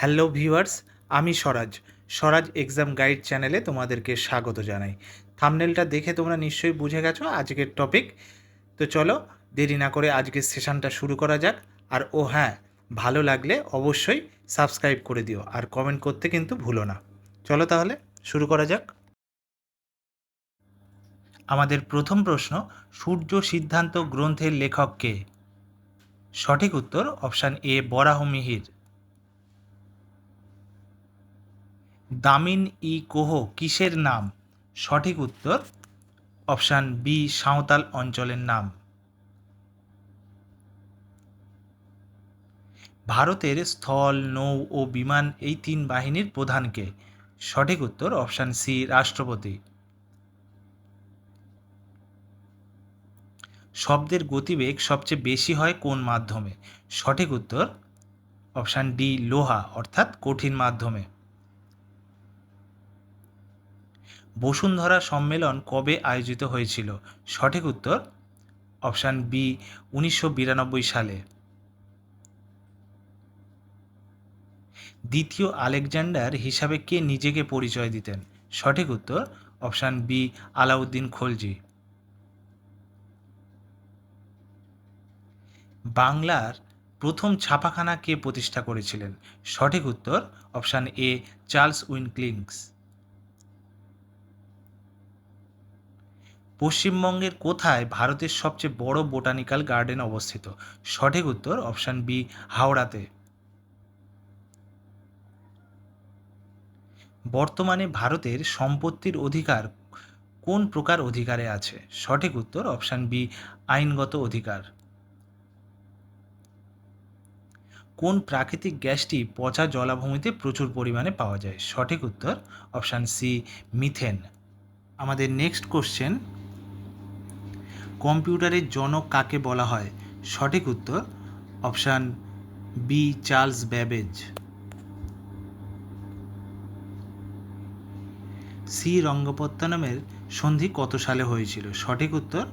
Hello viewers, আমি স্বরাজ। স্বরাজ exam guide চ্যানেলে তোমাদেরকে স্বাগত জানাই। থাম্বনেলটা দেখে তোমরা নিশ্চয়ই বুঝে গেছো আজকের টপিক। তো চলো দেরি না করে আজকের সেশনটা শুরু করা যাক। আর হ্যাঁ, ভালো লাগলে অবশ্যই সাবস্ক্রাইব করে দিও আর কমেন্ট করতে কিন্তু ভুলো না। চলো তাহলে শুরু করা যাক। আমাদের প্রথম প্রশ্ন, সূর্য সিদ্ধান্ত গ্রন্থের লেখক কে? সঠিক উত্তর অপশান এ বরাহমিহির। দামিন ই কোহ কিসের নাম? সঠিক উত্তর অপশান বি সাঁওতাল অঞ্চলের নাম। ভারতের স্থল, নৌ ও বিমান এই তিন বাহিনীর প্রধান কে? সঠিক উত্তর অপশান সি রাষ্ট্রপতি। শব্দের গতিবেগ সবচেয়ে বেশি হয় কোন মাধ্যমে? সঠিক উত্তর অপশান ডি লোহা অর্থাৎ কঠিন মাধ্যমে। বসুন্ধরা সম্মেলন কবে আয়োজিত হয়েছিল? সঠিক উত্তর অপশান বি 1992 সালে। দ্বিতীয় আলেকজান্ডার হিসাবে কে নিজেকে পরিচয় দিতেন? সঠিক উত্তর অপশান বি আলাউদ্দিন খলজি। বাংলার প্রথম ছাপাখানা কে প্রতিষ্ঠা করেছিলেন? সঠিক উত্তর অপশান এ চার্লস উইনক্লিংস। পশ্চিমবঙ্গের কোথায় ভারতের সবচেয়ে বড় বোটানিক্যাল গার্ডেন অবস্থিত? সঠিক উত্তর অপশান বি হাওড়াতে। বর্তমানে ভারতের সম্পত্তির অধিকার কোন প্রকার অধিকারে আছে? সঠিক উত্তর অপশান বি আইনগত অধিকার। কোন প্রাকৃতিক গ্যাসটি পচা জলাভূমিতে প্রচুর পরিমাণে পাওয়া যায়? সঠিক উত্তর অপশান সি মিথেন। আমাদের নেক্সট কোশ্চেন, কম্পিউটারের জনক কাকে বলা হয়? সঠিক উত্তর অপশান বি চার্লস ব্যাবেজ। শ্রীরঙ্গপত্তনমের সন্ধি কত সালে হয়েছিল? সঠিক উত্তর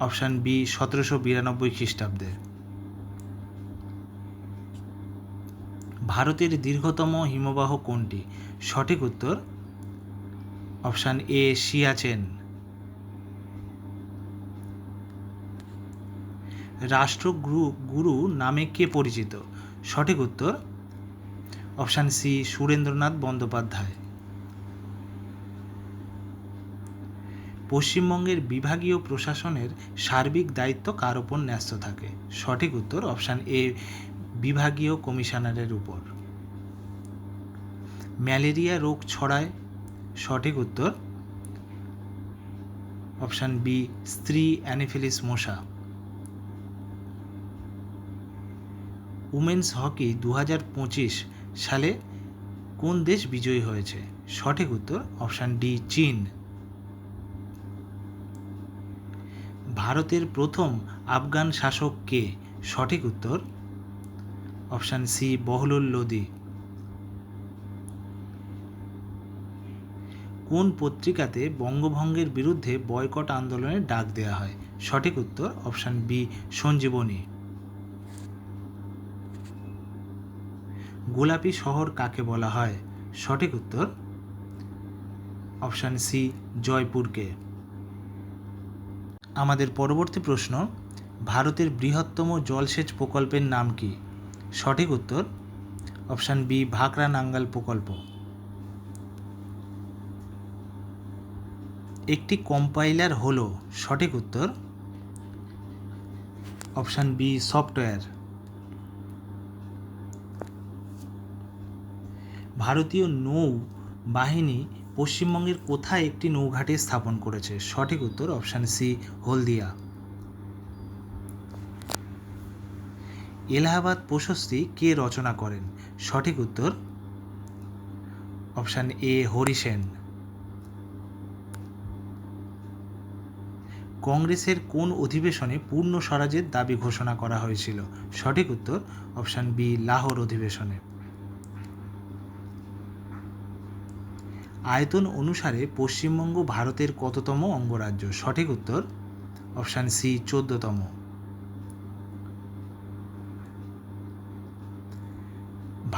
অপশান বি 1792 খ্রিস্টাব্দে। ভারতের দীর্ঘতম হিমবাহ কোনটি? সঠিক উত্তর অপশান এ সিয়াচেন। রাষ্ট্রগুরু নামে কে পরিচিত? সঠিক উত্তর অপশান সি সুরেন্দ্রনাথ বন্দ্যোপাধ্যায়। পশ্চিমবঙ্গের বিভাগীয় প্রশাসনের সার্বিক দায়িত্ব কার ওপর ন্যস্ত থাকে? সঠিক উত্তর অপশান এ বিভাগীয় কমিশনারের উপর। ম্যালেরিয়া রোগ ছড়ায়? সঠিক উত্তর অপশান বি স্ত্রী অ্যানোফিলিস মশা। উমেন্স হকি 2025 সালে কোন দেশ বিজয়ী হয়েছে? সঠিক উত্তর অপশান ডি চীন। ভারতের প্রথম আফগান শাসক কে? সঠিক উত্তর অপশান সি বহলুল লোদি। কোন পত্রিকাতে বঙ্গভঙ্গের বিরুদ্ধে বয়কট আন্দোলনের ডাক দেওয়া হয়? সঠিক উত্তর অপশান বি সঞ্জীবনী। গোলাপি শহর কাকে বলা হয়? সঠিক উত্তর অপশান সি জয়পুরকে। আমাদের পরবর্তী প্রশ্ন, ভারতের বৃহত্তম জলসেচ প্রকল্পের নাম কি? সঠিক উত্তর অপশান বি ভাকরা নাঙ্গাল প্রকল্প। একটি কম্পাইলার হল? সঠিক উত্তর অপশান বি সফটওয়্যার। ভারতীয় নৌ বাহিনী পশ্চিমবঙ্গের কোথায় একটি নৌঘাঁটি স্থাপন করেছে? সঠিক উত্তর অপশান সি হলদিয়া। এলাহাবাদ প্রশস্তি কে রচনা করেন? সঠিক উত্তর অপশান এ হরি সেন। কংগ্রেসের কোন অধিবেশনে পূর্ণ স্বরাজের দাবি ঘোষণা করা হয়েছিল? সঠিক উত্তর অপশান বি লাহোর অধিবেশনে। আয়তন অনুসারে পশ্চিমবঙ্গ ভারতের কততম অঙ্গরাজ্য? সঠিক উত্তর অপশান সি 14তম।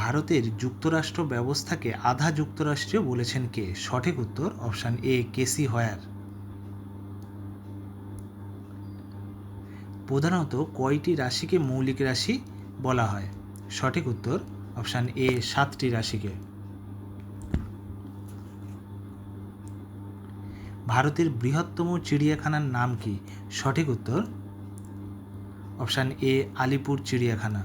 ভারতের যুক্তরাষ্ট্র ব্যবস্থাকে আধা যুক্তরাষ্ট্রীয় বলেছেন কে? সঠিক উত্তর অপশান এ কেসি হয়ার। প্রধানত কয়টি রাশিকে মৌলিক রাশি বলা হয়? সঠিক উত্তর অপশান এ 7টি রাশিকে। ভারতের বৃহত্তম চিড়িয়াখানার নাম কি? সঠিক উত্তর অপশান এ আলিপুর চিড়িয়াখানা।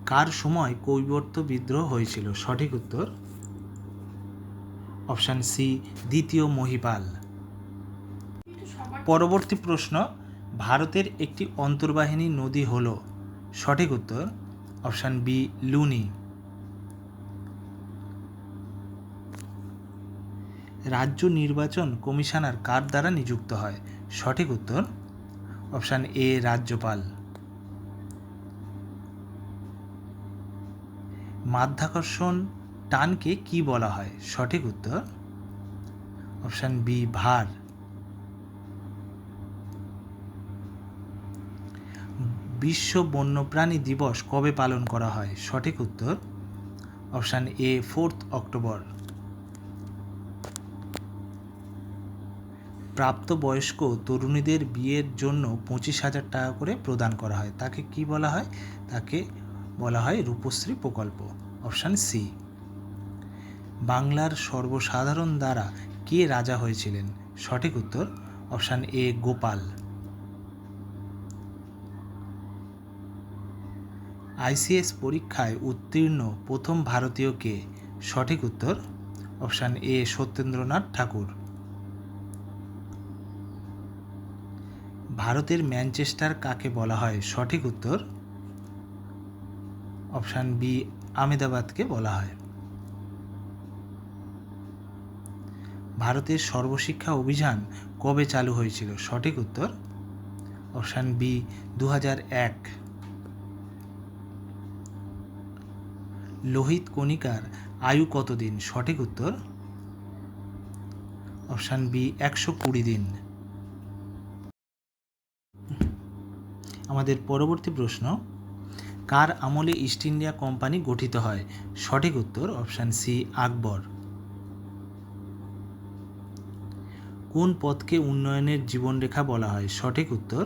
কার সময় কৈবর্ত বিদ্রোহ হয়েছিল? সঠিক উত্তর অপশান সি দ্বিতীয় মহিপাল। পরবর্তী প্রশ্ন, ভারতের একটি অন্তর্বাহিনী নদী হল? সঠিক উত্তর অপশান বি লুনি। রাজ্য নির্বাচন কমিশনার কার দ্বারা নিযুক্ত হয়? সঠিক উত্তর অপশান এ রাজ্যপাল। মাধ্যাকর্ষণ টানকে কি বলা হয়? সঠিক উত্তর অপশান বি ভার। বিশ্ব বন্যপ্রাণী দিবস কবে পালন করা হয়? সঠিক উত্তর অপশান এ 4 অক্টোবর। প্রাপ্তবয়স্ক তরুণীদের বিয়ের জন্য 25,000 টাকা করে প্রদান করা হয়, তাকে কি বলা হয়? তাকে বলা হয় রূপশ্রী প্রকল্প। Option C. বাংলার সর্বসাধারণ দ্বারা কে রাজা হয়েছিলেন? সঠিক উত্তর অপশান এ গোপাল। আইসিএস পরীক্ষায় উত্তীর্ণ প্রথম ভারতীয় কে? সঠিক উত্তর অপশান এ সত্যেন্দ্রনাথ ঠাকুর। ভারতের ম্যানচেস্টার কাকে বলা হয়? সঠিক উত্তর অপশান বি আহমেদাবাদকে বলা হয়। ভারতের সর্বশিক্ষা অভিযান কবে চালু হয়েছিল? সঠিক উত্তর অপশান বি 2001। লোহিত কণিকার আয়ু কতদিন? সঠিক উত্তর অপশান বি 120 দিন। আমাদের পরবর্তী প্রশ্ন, কার আমলে ইস্ট ইন্ডিয়া কোম্পানি গঠিত হয়? সঠিক উত্তর অপশান সি আকবর। কোন পথকে উন্নয়নের জীবনরেখা বলা হয়? সঠিক উত্তর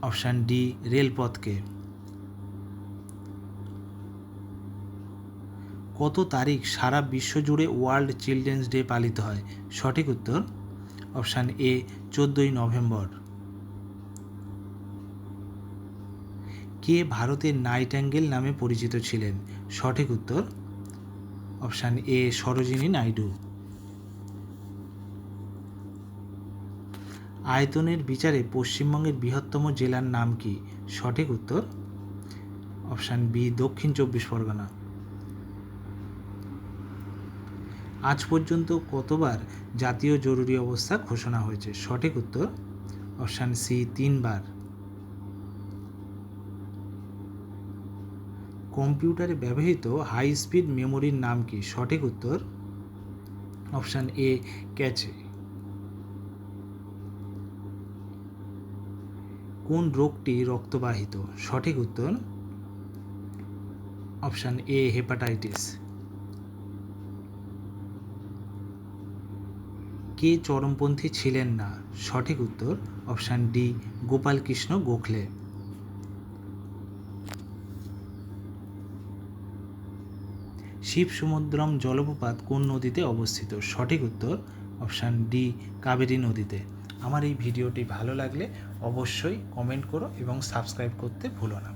অপশান ডি রেলপথকে। কত তারিখ সারা বিশ্ব জুড়ে ওয়ার্ল্ড চিলড্রেন্স ডে পালিত হয়? সঠিক উত্তর অপশান এ 14ই নভেম্বর। কে ভারতের নাইটিঙ্গেল নামে পরিচিত ছিলেন? সঠিক উত্তর অপশান এ সরোজিনী নাইডু। আয়তনের বিচারে পশ্চিমবঙ্গের বৃহত্তম জেলার নাম কি? সঠিক উত্তর অপশান বি দক্ষিণ 24 পরগনা। আজ পর্যন্ত কতবার জাতীয় জরুরি অবস্থা ঘোষণা হয়েছে? সঠিক উত্তর অপশান সি 3 বার। কম্পিউটারে ব্যবহৃত হাই স্পিড মেমোরির নাম কি? সঠিক উত্তর অপশান এ ক্যাচে। কোন রোগটি রক্তবাহিত? সঠিক উত্তর অপশান এ হেপাটাইটিস। কে চরমপন্থী ছিলেন না? সঠিক উত্তর অপশান ডি গোপালকৃষ্ণ গোখলে। শিবসমুদ্রম জলপ্রপাত কোন নদীতে অবস্থিত? সঠিক উত্তর অপশান ডি কাবেরী নদীতে। আমার এই ভিডিওটি ভালো লাগলে অবশ্যই কমেন্ট করো এবং সাবস্ক্রাইব করতে ভুলো না।